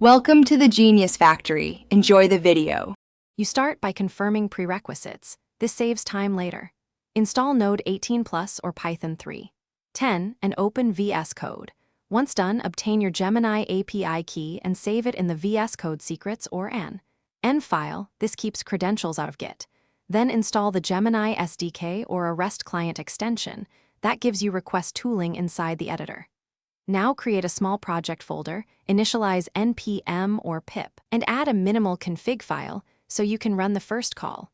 Welcome to the Genius Factory. Enjoy the video. You start by confirming prerequisites. This saves time later. Install Node 18 Plus or Python 3.10 and open VS Code. Once done, obtain your Gemini API key and save it in the VS Code secrets or N file. This keeps credentials out of Git. Then install the Gemini SDK or a REST client extension. That gives you request tooling inside the editor. Now create a small project folder, initialize npm or pip, and add a minimal config file so you can run the first call.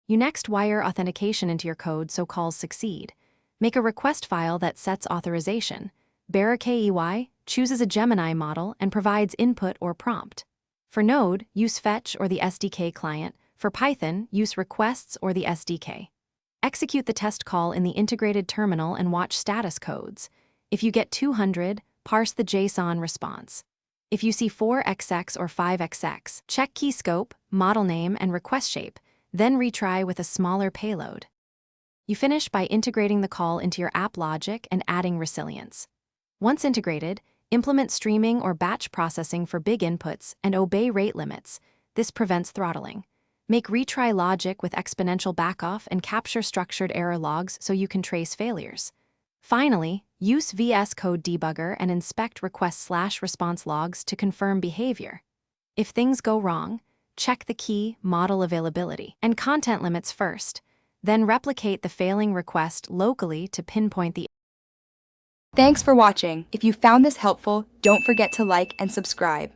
You next wire authentication into your code so calls succeed. Make a request file that sets authorization. BaraKey chooses a Gemini model and provides input or prompt. For Node, use fetch or the SDK client. For Python, use requests or the SDK. Execute the test call in the integrated terminal and watch status codes. If you get 200, parse the JSON response. If you see 4xx or 5xx, check key scope, model name, and request shape, then retry with a smaller payload. You finish by integrating the call into your app logic and adding resilience. Once integrated, implement streaming or batch processing for big inputs and obey rate limits. This prevents throttling. Make retry logic with exponential backoff and capture structured error logs so you can trace failures. Finally, use VS Code debugger and inspect request/response logs to confirm behavior. If things go wrong, check the key, model availability, and content limits first. Then replicate the failing request locally to pinpoint the. Thanks for watching. If you found this helpful, don't forget to like and subscribe.